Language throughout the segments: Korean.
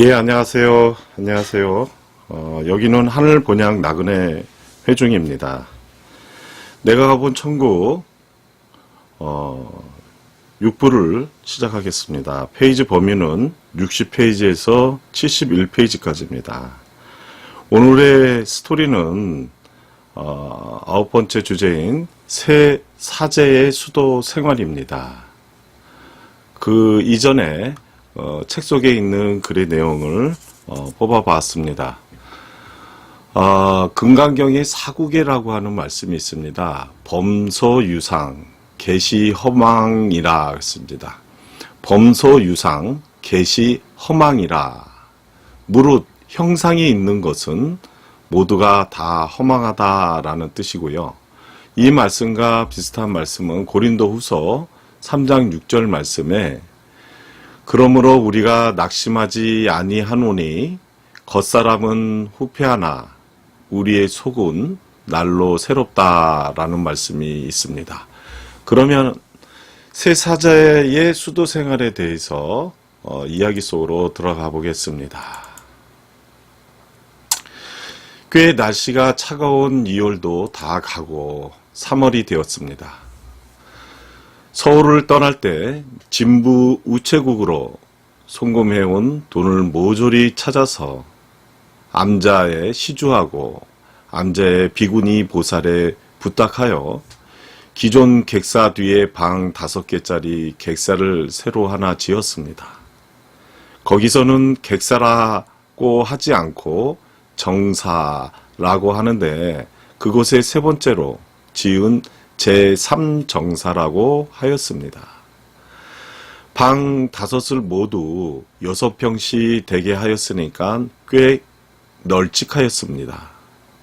예, 안녕하세요. 안녕하세요. 여기는 하늘본향 나그네 회중입니다. 내가 가본 천국 6부를 시작하겠습니다. 페이지 범위는 60페이지에서 71페이지까지입니다. 오늘의 스토리는 9번째 주제인 새 사제의 수도 생활입니다. 그 이전에 책 속에 있는 글의 내용을 뽑아봤습니다. 금강경에 사구계라고 하는 말씀이 있습니다. 범소유상, 계시허망이라 했습니다. 범소유상, 계시허망이라. 무릇 형상이 있는 것은 모두가 다 허망하다라는 뜻이고요. 이 말씀과 비슷한 말씀은 고린도후서 3장 6절 말씀에 그러므로 우리가 낙심하지 아니하노니 겉사람은 후패하나 우리의 속은 날로 새롭다라는 말씀이 있습니다. 그러면 새 사제의 수도 생활에 대해서 이야기 속으로 들어가 보겠습니다. 꽤 날씨가 차가운 2월도 다 가고 3월이 되었습니다. 서울을 떠날 때 진부 우체국으로 송금해온 돈을 모조리 찾아서 암자에 시주하고 암자의 비구니 보살에 부탁하여 기존 객사 뒤에 방 5개짜리 객사를 새로 하나 지었습니다. 거기서는 객사라고 하지 않고 정사라고 하는데 그곳에 세 번째로 지은 제3정사라고 하였습니다. 방 5을 모두 6평씩 되게 하였으니까 꽤 널찍하였습니다.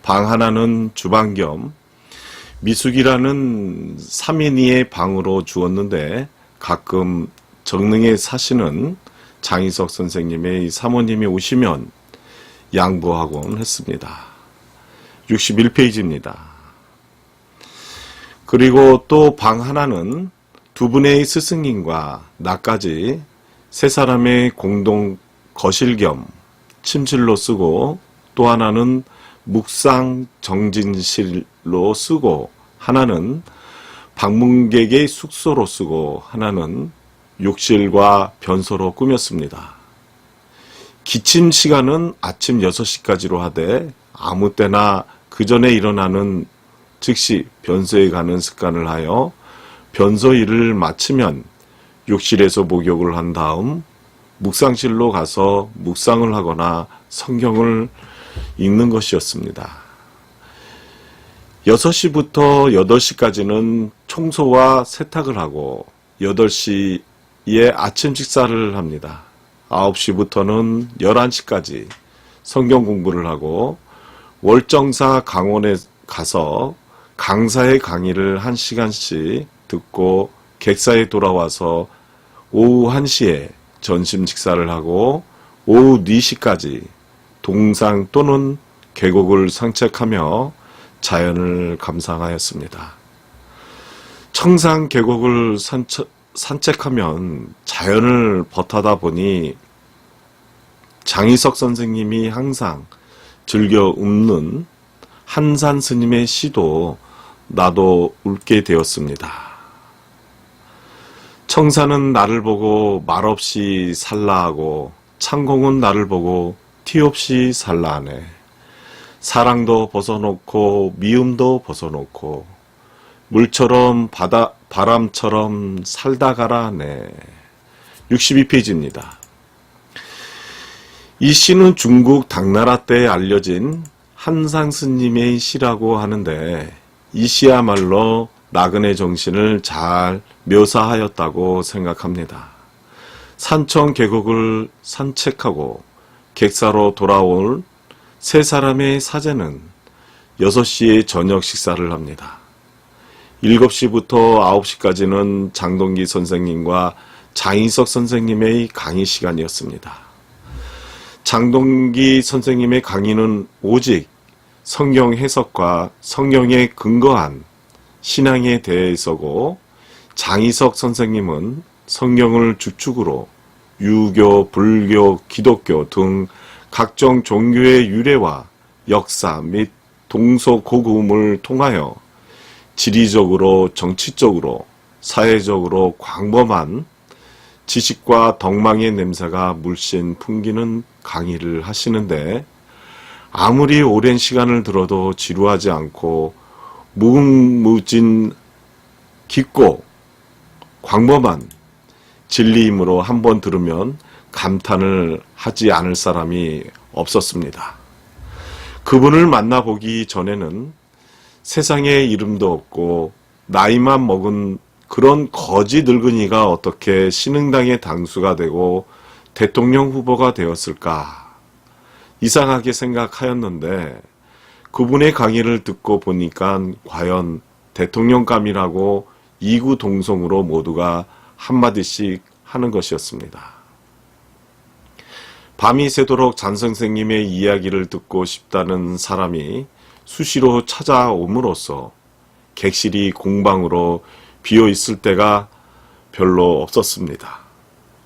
방 하나는 주방 겸 미숙이라는 3인이의 방으로 주었는데 가끔 정릉에 사시는 장희석 선생님의 사모님이 오시면 양보하곤 했습니다. 61페이지입니다. 그리고 또 방 하나는 두 분의 스승님과 나까지 세 사람의 공동 거실 겸 침실로 쓰고 또 하나는 묵상 정진실로 쓰고 하나는 방문객의 숙소로 쓰고 하나는 욕실과 변소로 꾸몄습니다. 기침 시간은 아침 6시까지로 하되 아무 때나 그 전에 일어나는 즉시 변소에 가는 습관을 하여 변소 일을 마치면 욕실에서 목욕을 한 다음 묵상실로 가서 묵상을 하거나 성경을 읽는 것이었습니다. 6시부터 8시까지는 청소와 세탁을 하고 8시에 아침 식사를 합니다. 9시부터는 11시까지 성경 공부를 하고 월정사 강원에 가서 강사의 강의를 1시간씩 듣고 객사에 돌아와서 오후 1시에 점심 식사를 하고 오후 4시까지 동상 또는 계곡을 산책하며 자연을 감상하였습니다. 청상 계곡을 산책하면 자연을 벗하다 보니 장희석 선생님이 항상 즐겨 읊는 한산 스님의 시도 나도 읊게 되었습니다. 청산은 나를 보고 말없이 살라하고 창공은 나를 보고 티없이 살라하네. 사랑도 벗어놓고 미움도 벗어놓고 물처럼 바람처럼 살다 가라 하네. 62페이지입니다. 이 시는 중국 당나라 때 알려진 한상 스님의 시라고 하는데 이 시야말로 나그네 정신을 잘 묘사하였다고 생각합니다. 산청 계곡을 산책하고 객사로 돌아올 세 사람의 사제는 6시에 저녁 식사를 합니다. 7시부터 9시까지는 장동기 선생님과 장희석 선생님의 강의 시간이었습니다. 장동기 선생님의 강의는 오직 성경 해석과 성경에 근거한 신앙에 대해서고 장희석 선생님은 성경을 주축으로 유교, 불교, 기독교 등 각종 종교의 유래와 역사 및 동서고금을 통하여 지리적으로, 정치적으로, 사회적으로 광범한 지식과 덕망의 냄새가 물씬 풍기는 강의를 하시는데 아무리 오랜 시간을 들어도 지루하지 않고 무궁무진 깊고 광범한 진리이므로 한번 들으면 감탄을 하지 않을 사람이 없었습니다. 그분을 만나보기 전에는 세상에 이름도 없고 나이만 먹은 그런 거지 늙은이가 어떻게 신흥당의 당수가 되고 대통령 후보가 되었을까 이상하게 생각하였는데 그분의 강의를 듣고 보니까 과연 대통령감이라고 이구동성으로 모두가 한마디씩 하는 것이었습니다. 밤이 새도록 장 선생님의 이야기를 듣고 싶다는 사람이 수시로 찾아옴으로써 객실이 공방으로 비어 있을 때가 별로 없었습니다.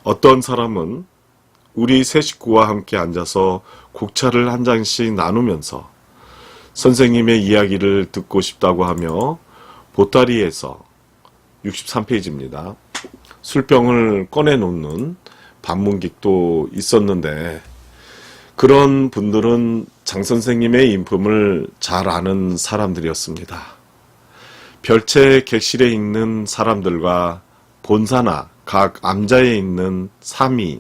어떤 사람은 우리 세 식구와 함께 앉아서 국차를 한 잔씩 나누면서 선생님의 이야기를 듣고 싶다고 하며 보따리에서 63페이지입니다. 술병을 꺼내놓는 방문객도 있었는데 그런 분들은 장 선생님의 인품을 잘 아는 사람들이었습니다. 별채 객실에 있는 사람들과 본사나 각 암자에 있는 사미,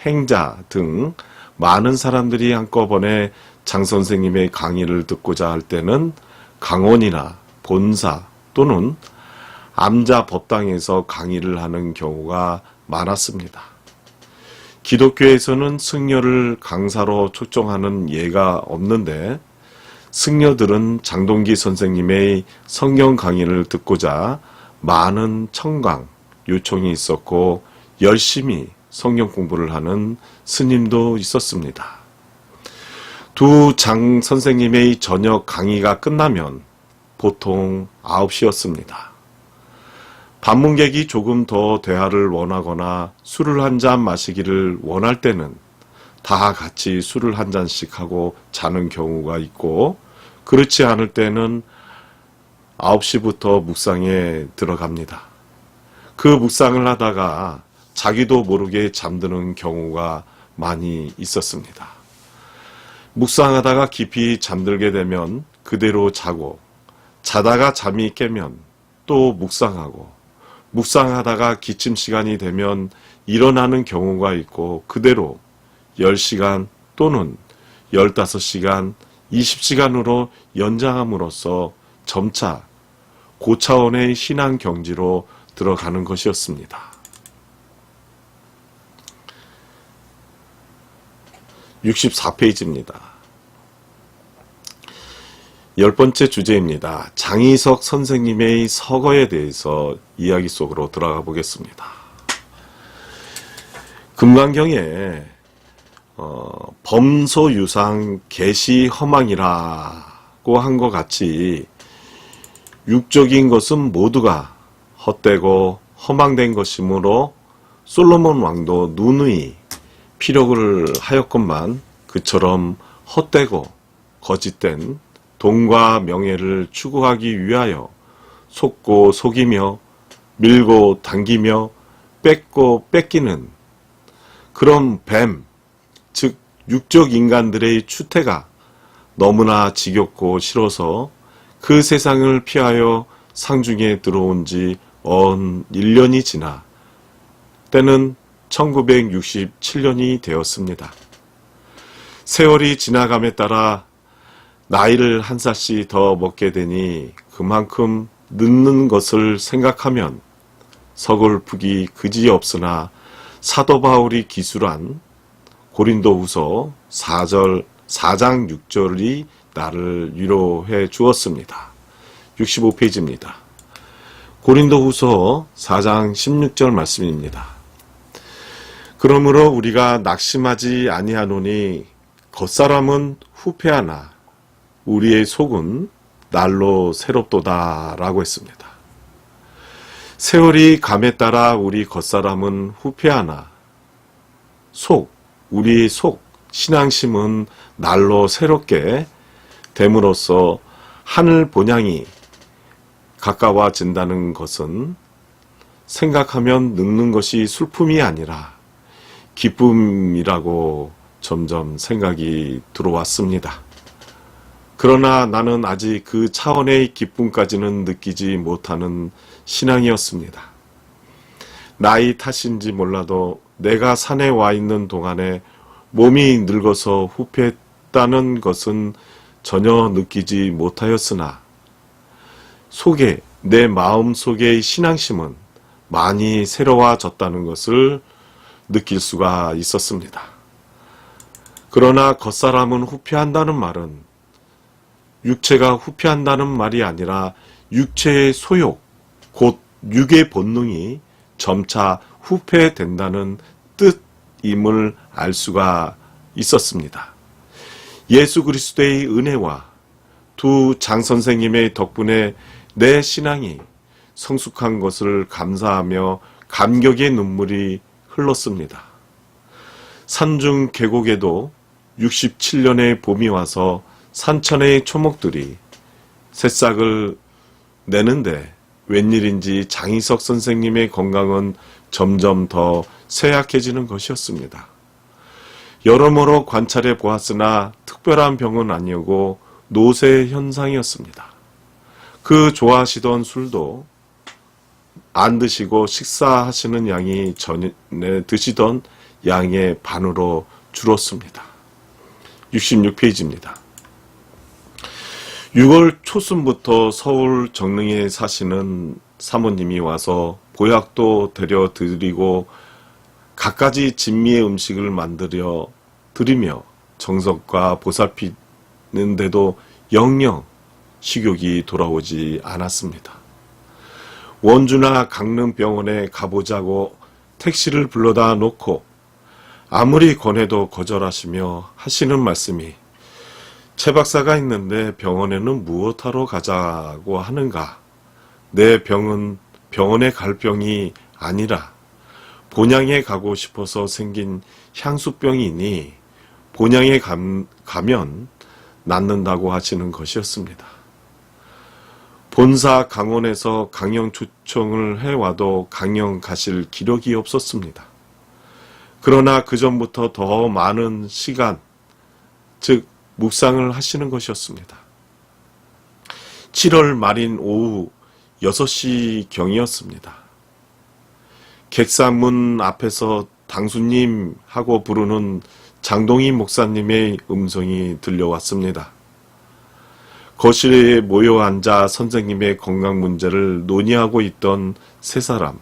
행자 등 많은 사람들이 한꺼번에 장 선생님의 강의를 듣고자 할 때는 강원이나 본사 또는 암자 법당에서 강의를 하는 경우가 많았습니다. 기독교에서는 승려를 강사로 초청하는 예가 없는데 승려들은 장동기 선생님의 성경 강의를 듣고자 많은 청강, 요청이 있었고 열심히 성경 공부를 하는 스님도 있었습니다. 두 장 선생님의 저녁 강의가 끝나면 보통 9시였습니다. 방문객이 조금 더 대화를 원하거나 술을 한 잔 마시기를 원할 때는 다 같이 술을 한 잔씩 하고 자는 경우가 있고 그렇지 않을 때는 9시부터 묵상에 들어갑니다. 그 묵상을 하다가 자기도 모르게 잠드는 경우가 많이 있었습니다. 묵상하다가 깊이 잠들게 되면 그대로 자고 자다가 잠이 깨면 또 묵상하고 묵상하다가 기침 시간이 되면 일어나는 경우가 있고 그대로 10시간 또는 15시간, 20시간으로 연장함으로써 점차 고차원의 신앙 경지로 들어가는 것이었습니다. 64페이지입니다. 10번째 주제입니다. 장희석 선생님의 서거에 대해서 이야기 속으로 들어가 보겠습니다. 금강경에 범소유상 계시허망이라고 한 것 같이 육적인 것은 모두가 헛되고 허망된 것이므로 솔로몬 왕도 누누이 피력을 하였건만 그처럼 헛되고 거짓된 돈과 명예를 추구하기 위하여 속고 속이며 밀고 당기며 뺏고 뺏기는 그런 뱀, 즉 육적 인간들의 추태가 너무나 지겹고 싫어서 그 세상을 피하여 상중에 들어온 지 1년이 지나 때는 1967년이 되었습니다. 세월이 지나감에 따라 나이를 한 살씩 더 먹게 되니 그만큼 늦는 것을 생각하면 서글프기 그지없으나 사도 바울이 기술한 고린도후서 4장 6절이 나를 위로해 주었습니다. 65페이지입니다. 고린도후서 4장 16절 말씀입니다. 그러므로 우리가 낙심하지 아니하노니 겉사람은 후패하나 우리의 속은 날로 새롭도다 라고 했습니다. 세월이 감에 따라 우리 겉사람은 후패하나 우리 속, 신앙심은 날로 새롭게 됨으로써 하늘 본향이 가까워진다는 것은 생각하면 늙는 것이 슬픔이 아니라 기쁨이라고 점점 생각이 들어왔습니다. 그러나 나는 아직 그 차원의 기쁨까지는 느끼지 못하는 신앙이었습니다. 나이 탓인지 몰라도 내가 산에 와 있는 동안에 몸이 늙어서 후패했다는 것은 전혀 느끼지 못하였으나 내 마음 속의 신앙심은 많이 새로워졌다는 것을 느낄 수가 있었습니다. 그러나 겉사람은 후패한다는 말은 육체가 후패한다는 말이 아니라 육체의 소욕, 곧 육의 본능이 점차 후패된다는 뜻임을 알 수가 있었습니다. 예수 그리스도의 은혜와 두 장 선생님의 덕분에 내 신앙이 성숙한 것을 감사하며 감격의 눈물이 흘렀습니다. 산중 계곡에도 67년의 봄이 와서 산천의 초목들이 새싹을 내는데 웬일인지 장희석 선생님의 건강은 점점 더 쇠약해지는 것이었습니다. 여러모로 관찰해 보았으나 특별한 병은 아니었고 노쇠 현상이었습니다. 그 좋아하시던 술도 안 드시고 식사하시는 양이 전에 드시던 양의 반으로 줄었습니다. 66페이지입니다. 6월 초순부터 서울 정릉에 사시는 사모님이 와서 보약도 데려 드리고 갖가지 진미의 음식을 만들어 드리며 정성과 보살피는데도 영영 식욕이 돌아오지 않았습니다. 원주나 강릉병원에 가보자고 택시를 불러다 놓고 아무리 권해도 거절하시며 하시는 말씀이 최 박사가 있는데 병원에는 무엇하러 가자고 하는가? 내 병은 병원에 갈 병이 아니라 본향에 가고 싶어서 생긴 향수병이니 본향에 가면 낫는다고 하시는 것이었습니다. 본사 강원에서 강령 초청을 해와도 강령 가실 기력이 없었습니다. 그러나 그 전부터 더 많은 시간, 즉 묵상을 하시는 것이었습니다. 7월 말인 오후 6시경이었습니다. 객사문 앞에서 당수님 하고 부르는 장동희 목사님의 음성이 들려왔습니다. 거실에 모여 앉아 선생님의 건강 문제를 논의하고 있던 세 사람,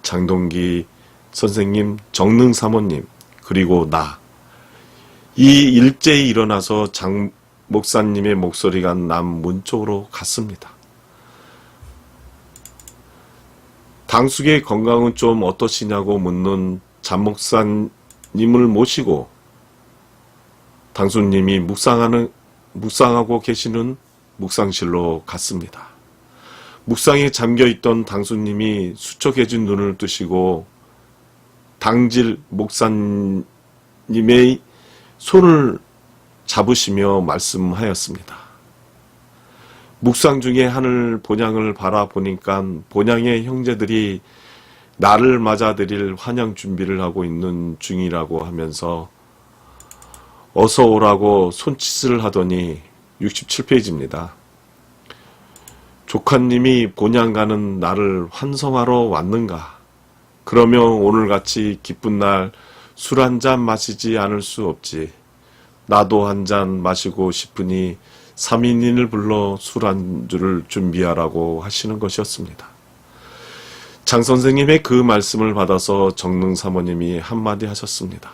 장동기 선생님, 정릉 사모님, 그리고 나. 이 일제히 일어나서 장 목사님의 목소리가 남 문 쪽으로 갔습니다. 당숙의 건강은 좀 어떠시냐고 묻는 장 목사님을 모시고 당수님이 묵상하고 계시는 묵상실로 갔습니다. 묵상에 잠겨있던 당수님이 수척해진 눈을 뜨시고 당질 목사님의 손을 잡으시며 말씀하였습니다. 묵상 중에 하늘 본향을 바라보니까 본향의 형제들이 나를 맞아들일 환영 준비를 하고 있는 중이라고 하면서 어서 오라고 손짓을 하더니 67페이지입니다. 조카님이 본향 가는 나를 환성하러 왔는가? 그러면 오늘같이 기쁜 날 술 한 잔 마시지 않을 수 없지. 나도 한 잔 마시고 싶으니 3인인을 불러 술 안주를 준비하라고 하시는 것이었습니다. 장 선생님의 그 말씀을 받아서 정릉 사모님이 한마디 하셨습니다.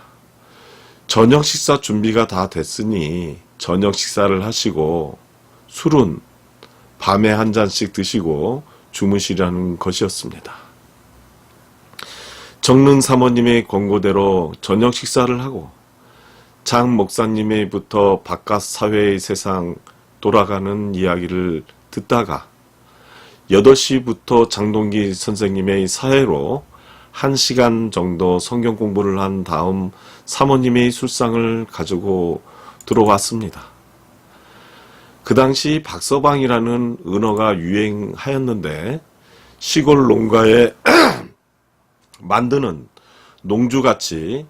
저녁 식사 준비가 다 됐으니 저녁 식사를 하시고 술은 밤에 한 잔씩 드시고 주무시라는 것이었습니다. 정릉 사모님의 권고대로 저녁 식사를 하고 장 목사님의부터 바깥 사회의 세상 돌아가는 이야기를 듣다가 8시부터 장동기 선생님의 사회로 1시간 정도 성경 공부를 한 다음 사모님의 술상을 가지고 들어왔습니다. 그 당시 박서방이라는 은어가 유행하였는데 시골 농가에 만드는 농주같이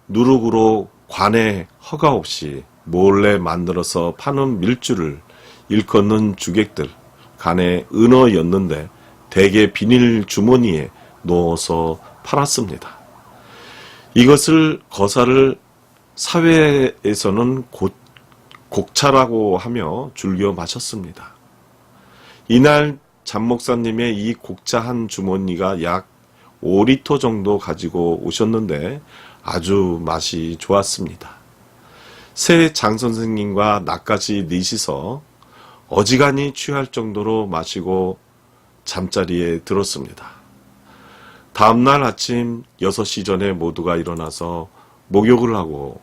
누룩으로 관에 허가 없이 몰래 만들어서 파는 밀주를 일컫는 주객들 간의 은어였는데 대개 비닐 주머니에 넣어서 팔았습니다. 이것을 거사를 사회에서는 곡차라고 하며 즐겨 마셨습니다. 이날 잠목사님의 이 곡차 한 주머니가 약 5리터 정도 가지고 오셨는데 아주 맛이 좋았습니다. 새 장선생님과 나까지 넷이서 어지간히 취할 정도로 마시고 잠자리에 들었습니다. 다음날 아침 6시 전에 모두가 일어나서 목욕을 하고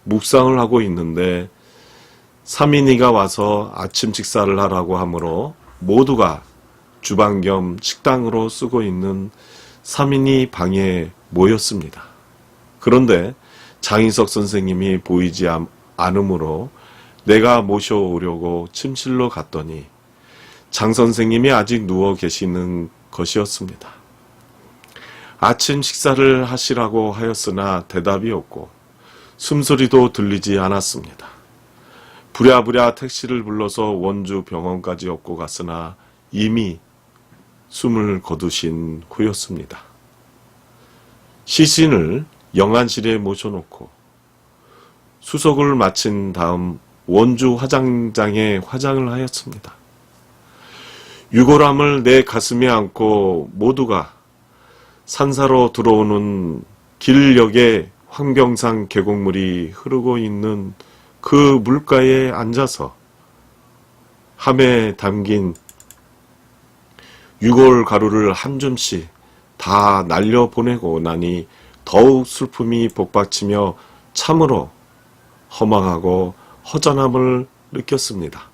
묵상을 하고 있는데 사민이가 와서 아침 식사를 하라고 하므로 모두가 주방 겸 식당으로 쓰고 있는 사민이 방에 모였습니다. 그런데 장희석 선생님이 보이지 않으므로 내가 모셔오려고 침실로 갔더니 장 선생님이 아직 누워 계시는 것이었습니다. 아침 식사를 하시라고 하였으나 대답이 없고 숨소리도 들리지 않았습니다. 부랴부랴 택시를 불러서 원주 병원까지 업고 갔으나 이미 숨을 거두신 후였습니다. 시신을 영안실에 모셔놓고 수속을 마친 다음 원주 화장장에 화장을 하였습니다. 유골함을 내 가슴에 안고 모두가 산사로 들어오는 길역에 황병산 계곡물이 흐르고 있는 그 물가에 앉아서 함에 담긴 유골 가루를 한 줌씩 다 날려보내고 나니 더욱 슬픔이 복받치며 참으로 허망하고 허전함을 느꼈습니다.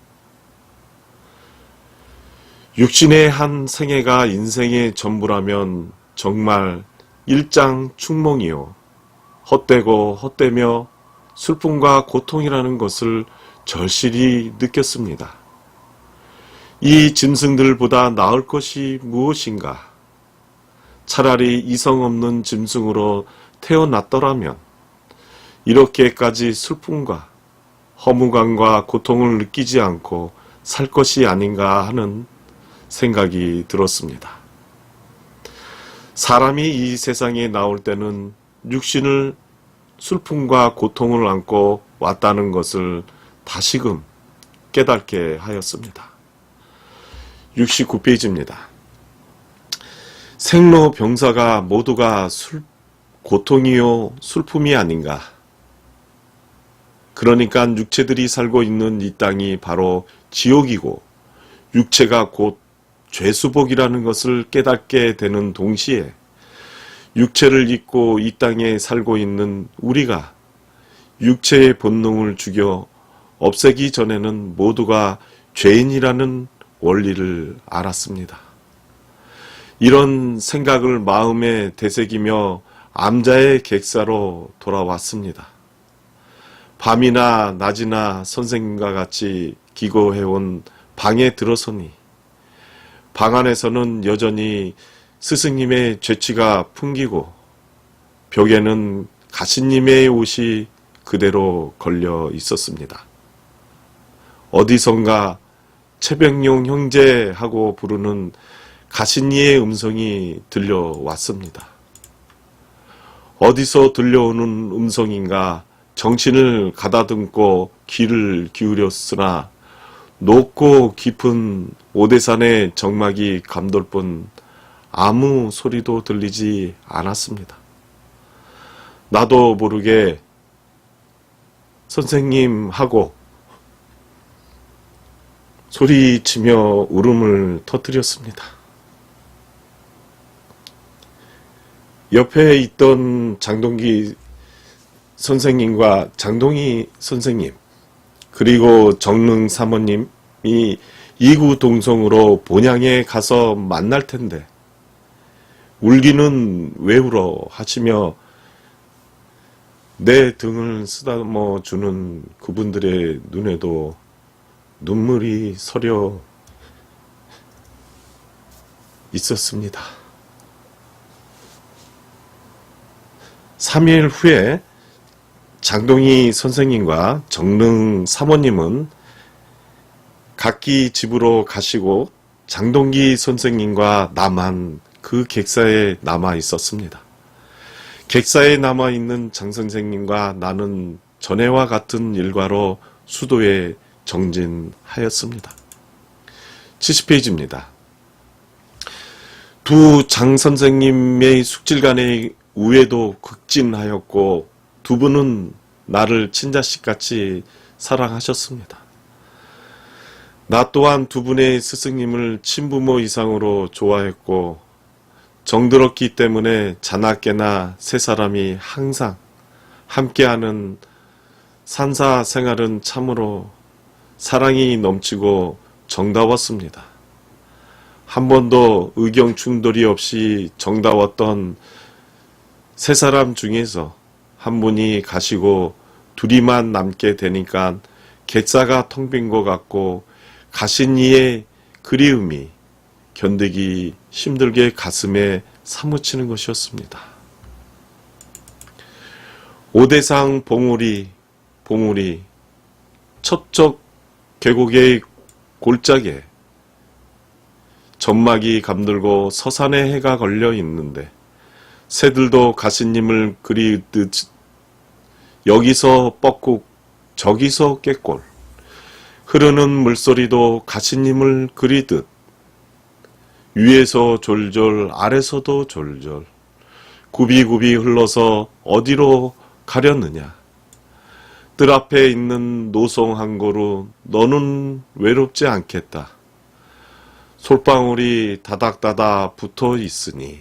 육신의 한 생애가 인생의 전부라면 정말 일장충몽이요. 헛되고 헛되며 슬픔과 고통이라는 것을 절실히 느꼈습니다. 이 짐승들보다 나을 것이 무엇인가? 차라리 이성 없는 짐승으로 태어났더라면 이렇게까지 슬픔과 허무감과 고통을 느끼지 않고 살 것이 아닌가 하는 생각이 들었습니다. 사람이 이 세상에 나올 때는 육신을 슬픔과 고통을 안고 왔다는 것을 다시금 깨닫게 하였습니다. 69페이지입니다. 생로병사가 모두가 고통이요 슬픔이 아닌가. 그러니까 육체들이 살고 있는 이 땅이 바로 지옥이고 육체가 곧 죄수복이라는 것을 깨닫게 되는 동시에 육체를 입고 이 땅에 살고 있는 우리가 육체의 본능을 죽여 없애기 전에는 모두가 죄인이라는 원리를 알았습니다. 이런 생각을 마음에 되새기며 암자의 객사로 돌아왔습니다. 밤이나 낮이나 선생님과 같이 기고해온 방에 들어서니 방 안에서는 여전히 스승님의 죄치가 풍기고 벽에는 가시님의 옷이 그대로 걸려 있었습니다. 어디선가 최병용 형제하고 부르는 가신이의 음성이 들려왔습니다. 어디서 들려오는 음성인가 정신을 가다듬고 귀를 기울였으나 높고 깊은 오대산의 정막이 감돌 뿐 아무 소리도 들리지 않았습니다. 나도 모르게 선생님하고 소리치며 울음을 터뜨렸습니다. 옆에 있던 장동기 선생님과 장동희 선생님 그리고 정릉 사모님이 이구동성으로 본향에 가서 만날 텐데 울기는 왜 울어 하시며 내 등을 쓰다듬어 주는 그분들의 눈에도 눈물이 서려 있었습니다. 3일 후에 장동희 선생님과 정릉 사모님은 각기 집으로 가시고 장동기 선생님과 나만 그 객사에 남아 있었습니다. 객사에 남아 있는 장 선생님과 나는 전에와 같은 일과로 수도에 정진하였습니다. 70페이지입니다. 두 장 선생님의 숙질 간의 우애도 극진하였고 두 분은 나를 친자식같이 사랑하셨습니다. 나 또한 두 분의 스승님을 친부모 이상으로 좋아했고 정들었기 때문에 자나깨나 세 사람이 항상 함께하는 산사 생활은 참으로 사랑이 넘치고 정다웠습니다. 한 번도 의견 충돌이 없이 정다웠던 세 사람 중에서 한 분이 가시고 둘이만 남게 되니까 객사가 텅 빈 것 같고 가신 이의 그리움이 견디기 힘들게 가슴에 사무치는 것이었습니다. 오대상 봉우리 첩적 계곡의 골짜기에 점막이 감돌고 서산에 해가 걸려 있는데 새들도 가시님을 그리듯 여기서 뻐꾹 저기서 꾀꼴 흐르는 물소리도 가시님을 그리듯 위에서 졸졸 아래서도 졸졸 굽이굽이 흘러서 어디로 가렸느냐. 뜰 앞에 있는 노송 한 고루 너는 외롭지 않겠다. 솔방울이 다닥다닥 붙어 있으니.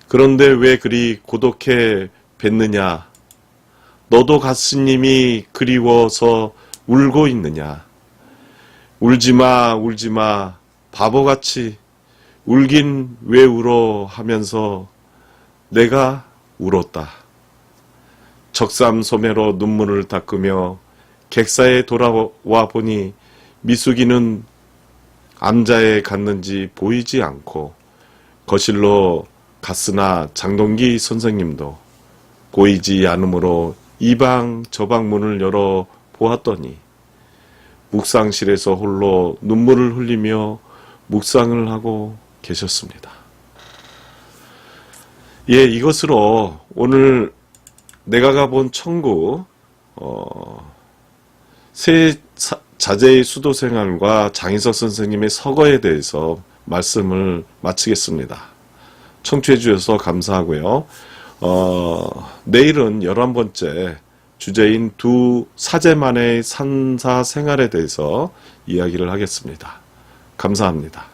그런데 왜 그리 고독해 뵀느냐. 너도 가스님이 그리워서 울고 있느냐. 울지마 울지마 바보같이 울긴 왜 울어 하면서 내가 울었다. 적삼 소매로 눈물을 닦으며 객사에 돌아와 보니 미숙이는 암자에 갔는지 보이지 않고 거실로 갔으나 장동기 선생님도 보이지 않으므로 이방 저방 문을 열어 보았더니 묵상실에서 홀로 눈물을 흘리며 묵상을 하고 계셨습니다. 예, 이것으로 오늘 내가 가본 천국 새 자제의 수도 생활과 장희석 선생님의 서거에 대해서 말씀을 마치겠습니다. 청취해 주셔서 감사하고요. 내일은 11번째 주제인 두 사제만의 산사 생활에 대해서 이야기를 하겠습니다. 감사합니다.